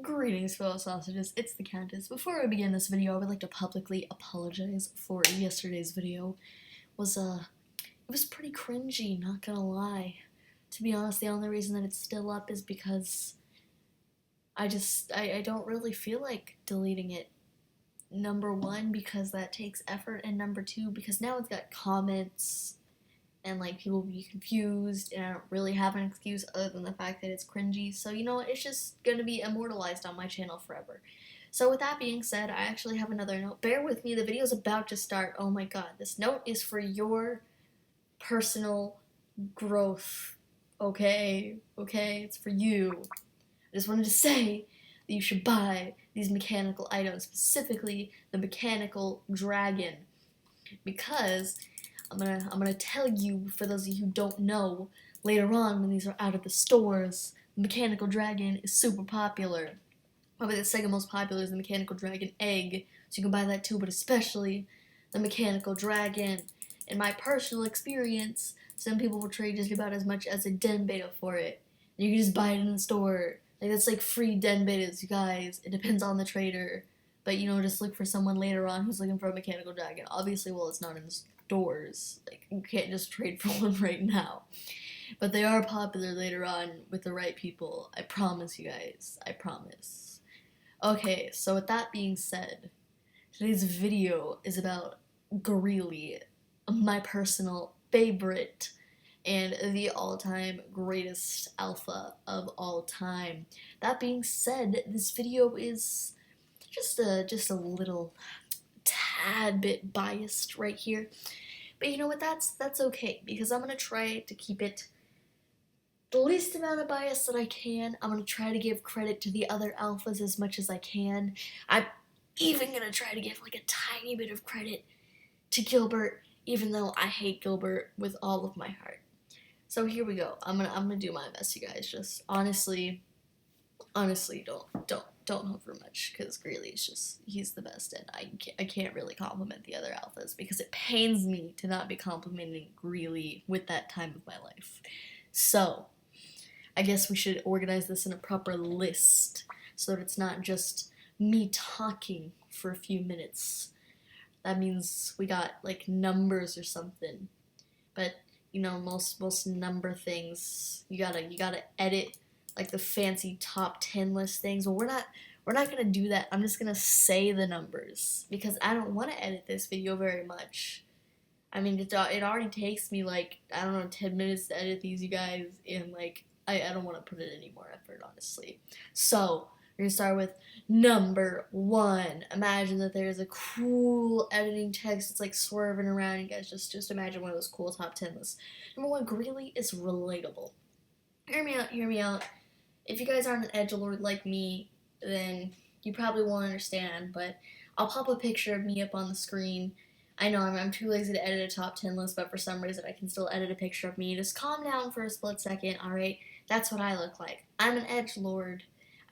Greetings, fellow sausages, it's the Countess. Before we begin this video, I would like to publicly apologize for yesterday's video. It was pretty cringy, not gonna lie. To be honest, the only reason that it's still up is because I don't really feel like deleting it. Number one, because that takes effort, and number two, because now it's got comments, and like people will be confused, and I don't really have an excuse other than the fact that it's cringy. So you know what, it's just gonna be immortalized on my channel forever. So with that being said, I actually have another note. Bear with me, the video's about to start. Oh my god, this note is for your personal growth. Okay, it's for you. I just wanted to say that you should buy these mechanical items, specifically the mechanical dragon, because I'm gonna tell you, for those of you who don't know, later on when these are out of the stores, the mechanical dragon is super popular. Probably the second most popular is the mechanical dragon egg, so you can buy that too, but especially the mechanical dragon. In my personal experience, some people will trade just about as much as a den beta for it. And you can just buy it in the store. Like, that's like free den betas, you guys. It depends on the trader. But, you know, just look for someone later on who's looking for a mechanical dragon. Obviously, well, it's not in stores. Like, you can't just trade for one right now. But they are popular later on with the right people. I promise you guys. I promise. Okay, so with that being said, today's video is about Greely, my personal favorite and the all-time greatest alpha of all time. That being said, this video is just a little tad bit biased right here. But you know what, that's okay, because I'm gonna try to keep it the least amount of bias that I can. I'm gonna try to give credit to the other alphas as much as I can. I'm even gonna try to give like a tiny bit of credit to Gilbert, even though I hate Gilbert with all of my heart. So here we go. I'm gonna do my best, you guys. Just honestly, don't hope for much, because Greely is just, he's the best, and I can't really compliment the other alphas because it pains me to not be complimenting Greely with that time of my life. So I guess we should organize this in a proper list so that it's not just me talking for a few minutes. That means we got like numbers or something. But you know, most number things, you gotta edit like the fancy top 10 list things. Well, we're not gonna do that. I'm just gonna say the numbers because I don't want to edit this video very much. I mean, it already takes me like, I don't know, 10 minutes to edit these, you guys, and like I don't want to put in any more effort, honestly. So we're gonna start with number 1. Imagine that there's a cool editing text. It's like swerving around. You guys just imagine one of those cool top 10 lists. Number 1, Greely is relatable. Hear me out. Hear me out. If you guys aren't an edgelord like me, then you probably won't understand. But I'll pop a picture of me up on the screen. I know I'm too lazy to edit a top 10 list, but for some reason I can still edit a picture of me. Just calm down for a split second. All right, that's what I look like. I'm an edgelord.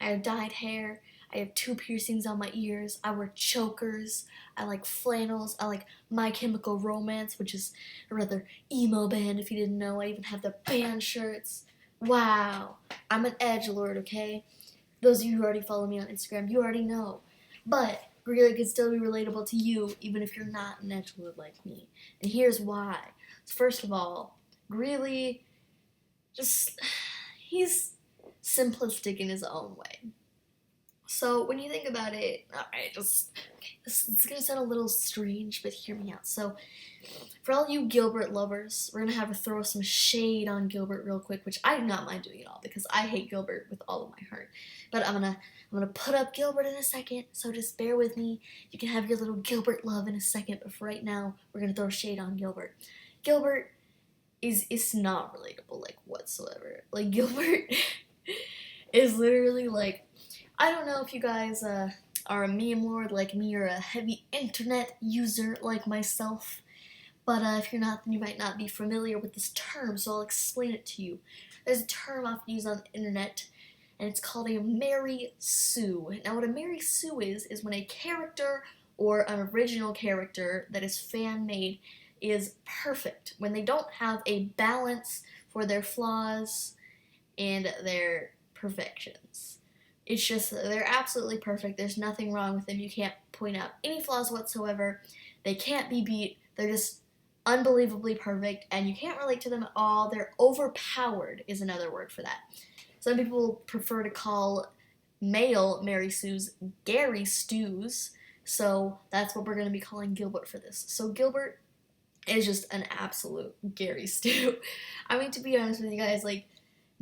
I have dyed hair. I have 2 piercings on my ears. I wear chokers. I like flannels. I like My Chemical Romance, which is a rather emo band if you didn't know. I even have the band shirts. Wow. I'm an edgelord, okay? Those of you who already follow me on Instagram, you already know. But Greely can still be relatable to you, even if you're not an edgelord like me. And here's why. First of all, Greely he's simplistic in his own way. So when you think about it, alright, this is gonna sound a little strange, but hear me out. So for all you Gilbert lovers, we're gonna have to throw some shade on Gilbert real quick, which I do not mind doing at all because I hate Gilbert with all of my heart. But I'm gonna put up Gilbert in a second, so just bear with me. You can have your little Gilbert love in a second, but for right now, we're gonna throw shade on Gilbert. Gilbert is not relatable, like, whatsoever. Like, Gilbert is literally like, I don't know if you guys are a meme lord like me or a heavy internet user like myself, but if you're not, then you might not be familiar with this term, so I'll explain it to you. There's a term often used on the internet, and it's called a Mary Sue. Now, what a Mary Sue is when a character or an original character that is fan-made is perfect, when they don't have a balance for their flaws and their perfections. It's just, they're absolutely perfect. There's nothing wrong with them. You can't point out any flaws whatsoever. They can't be beat. They're just unbelievably perfect, and you can't relate to them at all. They're overpowered, is another word for that. Some people prefer to call male Mary Sue's Gary Stews, so that's what we're going to be calling Gilbert for this. So Gilbert is just an absolute Gary Stew. I mean, to be honest with you guys, like,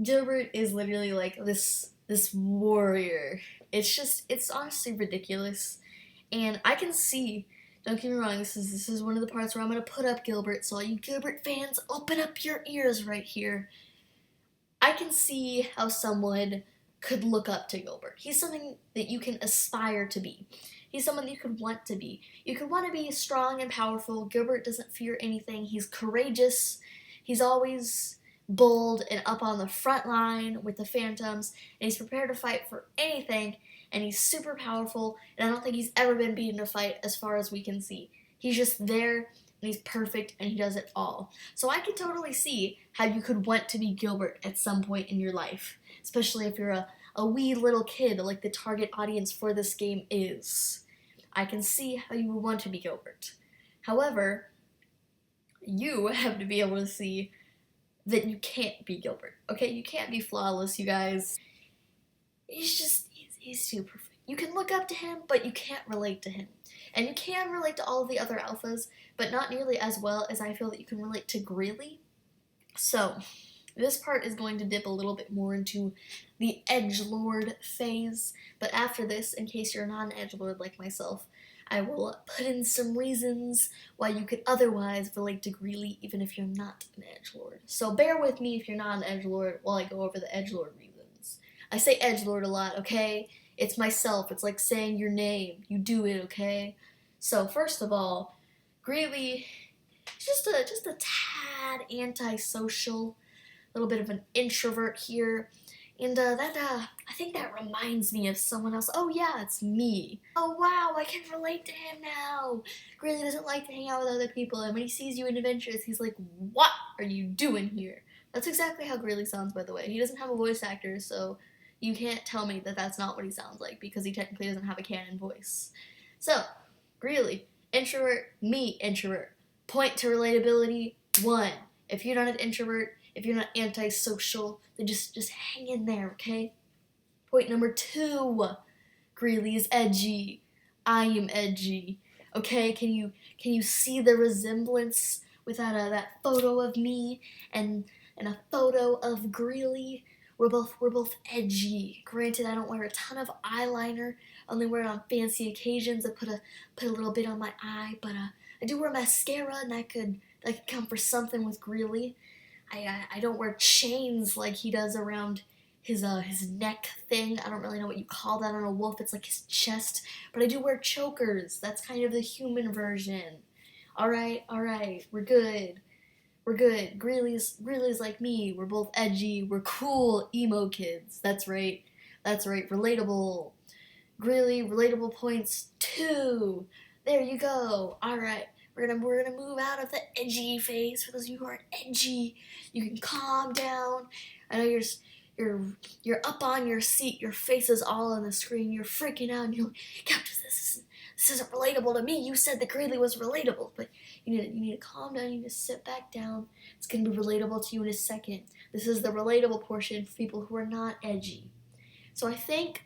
Gilbert is literally like this warrior. It's honestly ridiculous. And I can see, don't get me wrong, this is one of the parts where I'm gonna put up Gilbert, so all you Gilbert fans, open up your ears right here. I can see how someone could look up to Gilbert. He's something that you can aspire to be. He's someone that you could want to be. You could want to be strong and powerful. Gilbert doesn't fear anything. He's courageous. He's always bold and up on the front line with the Phantoms, and he's prepared to fight for anything, and he's super powerful, and I don't think he's ever been beaten in a fight as far as we can see. He's just there, and he's perfect, and he does it all. So I can totally see how you could want to be Gilbert at some point in your life, especially if you're a wee little kid like the target audience for this game is. I can see how you would want to be Gilbert. However, you have to be able to see that you can't be Gilbert, okay? You can't be flawless, you guys. He's too perfect. You can look up to him, but you can't relate to him. And you can relate to all of the other alphas, but not nearly as well as I feel that you can relate to Greely. So, this part is going to dip a little bit more into the edgelord phase, but after this, in case you're not an edgelord like myself, I will put in some reasons why you could otherwise relate to Greely even if you're not an edgelord. So bear with me if you're not an edgelord while I go over the edgelord reasons. I say edgelord a lot, okay? It's myself. It's like saying your name. You do it, okay? So first of all, Greely is just a tad antisocial, a little bit of an introvert here. And I think that reminds me of someone else. Oh yeah, it's me. Oh wow, I can relate to him now. Greely doesn't like to hang out with other people, and when he sees you in adventures, he's like, what are you doing here? That's exactly how Greely sounds, by the way. He doesn't have a voice actor, so you can't tell me that that's not what he sounds like, because he technically doesn't have a canon voice. So, Greely, introvert, me, introvert. Point to relatability, 1. If you're not an introvert, if you're not antisocial, then just hang in there, okay? Point number 2, Greely is edgy. I am edgy. Okay, can you see the resemblance with that photo of me and a photo of Greely? We're both edgy. Granted, I don't wear a ton of eyeliner. I only wear it on fancy occasions. I put a little bit on my eye, but I do wear mascara, and that could count for something with Greely. I don't wear chains like he does around his neck thing. I don't really know what you call that on a wolf. It's like his chest. But I do wear chokers. That's kind of the human version. Alright, we're good. We're good. Greely's like me. We're both edgy. We're cool emo kids. That's right. Relatable. Greely, relatable points 2. There you go. Alright. We're gonna move out of the edgy phase. For those of you who aren't edgy, you can calm down. I know you're up on your seat. Your face is all on the screen. You're freaking out. And you're like, Captain, this isn't relatable to me. You said that Greely was relatable, but you need to calm down. You need to sit back down. It's gonna be relatable to you in a second. This is the relatable portion for people who are not edgy. So I think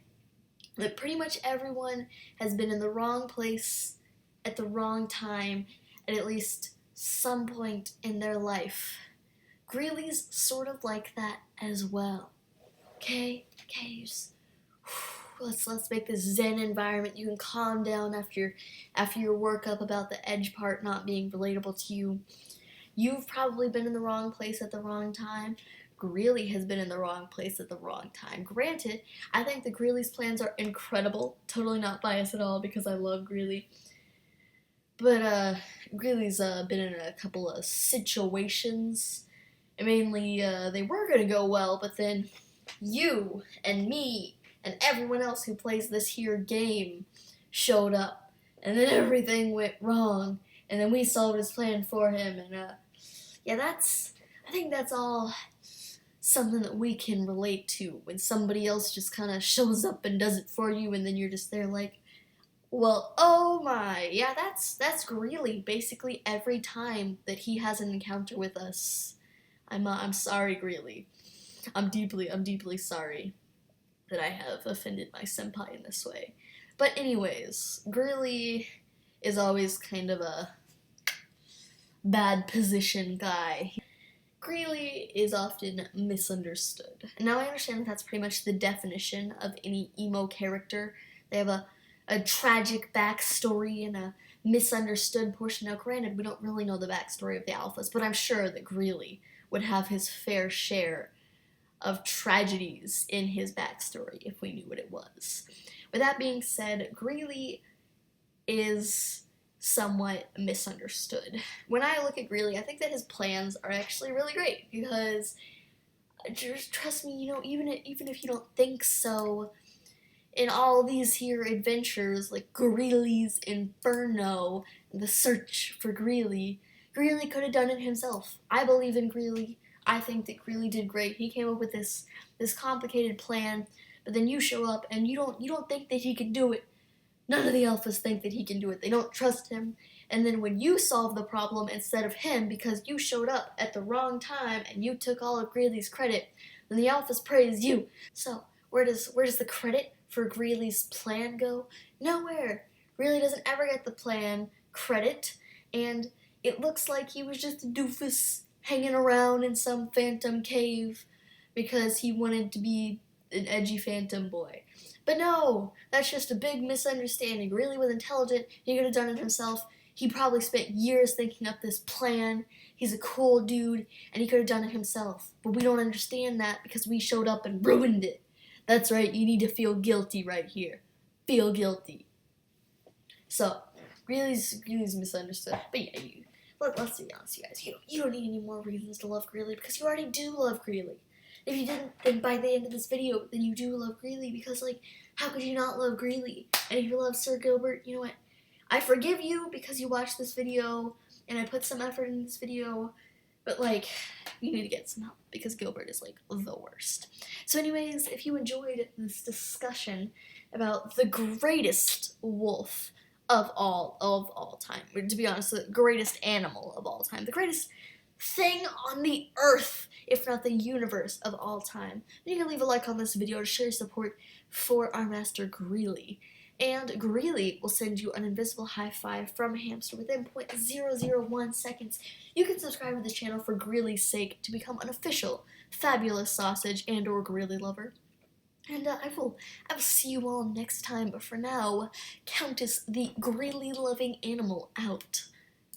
that pretty much everyone has been in the wrong place at the wrong time at least some point in their life. Greely's sort of like that as well. Okay, just, let's make this zen environment. You can calm down after your workup about the edge part not being relatable to you. You've probably been in the wrong place at the wrong time. Greely has been in the wrong place at the wrong time. Granted, I think the Greely's plans are incredible. Totally not biased at all because I love Greely. But Greely's been in a couple of situations. And mainly, they were going to go well, but then you and me and everyone else who plays this here game showed up. And then everything went wrong. And then we solved his plan for him. And, yeah, I think that's all something that we can relate to when somebody else just kind of shows up and does it for you, and then you're just there like, well, oh my, yeah, that's Greeley. Basically, every time that he has an encounter with us, I'm sorry, Greeley. I'm deeply sorry that I have offended my senpai in this way. But anyways, Greeley is always kind of a bad position guy. Greeley is often misunderstood. And now I understand that that's pretty much the definition of any emo character. They have a tragic backstory and a misunderstood portion. Now, granted, we don't really know the backstory of the Alphas, but I'm sure that Greeley would have his fair share of tragedies in his backstory if we knew what it was. With that being said, Greeley is somewhat misunderstood. When I look at Greeley, I think that his plans are actually really great because, just trust me, you know, even if you don't think so, in all these here adventures like Greely's Inferno, the search for Greely, Greely could have done it himself. I believe in Greely. I think that Greely did great. He came up with this complicated plan, but then you show up and you don't think that he can do it. None of the Alphas think that he can do it. They don't trust him. And then when you solve the problem instead of him because you showed up at the wrong time and you took all of Greely's credit, then the Alphas praise you. So where does the credit for Greely's plan go? Nowhere. Greely doesn't ever get the plan credit, and it looks like he was just a doofus hanging around in some phantom cave because he wanted to be an edgy phantom boy. But no, that's just a big misunderstanding. Greely was intelligent. He could have done it himself. He probably spent years thinking up this plan. He's a cool dude, and he could have done it himself. But we don't understand that because we showed up and ruined it. That's right, you need to feel guilty right here. Feel guilty. So, Greely's misunderstood. But yeah, let's be honest, you guys. You don't need any more reasons to love Greely because you already do love Greely. If you didn't, then by the end of this video, then you do love Greely because, like, how could you not love Greely? And if you love Sir Gilbert, you know what? I forgive you because you watched this video and I put some effort in this video, but, like, you need to get some help because Gilbert is, like, the worst. So anyways, if you enjoyed this discussion about the greatest wolf of all time, or to be honest, the greatest animal of all time, the greatest thing on the earth, if not the universe of all time, then you can leave a like on this video to show your support for our master Greely. And Greely will send you an invisible high five from Hamster within 0.001 seconds. You can subscribe to this channel for Greely's sake to become an official fabulous sausage and or Greely lover. And I will see you all next time, but for now, Countess the Greely loving animal out.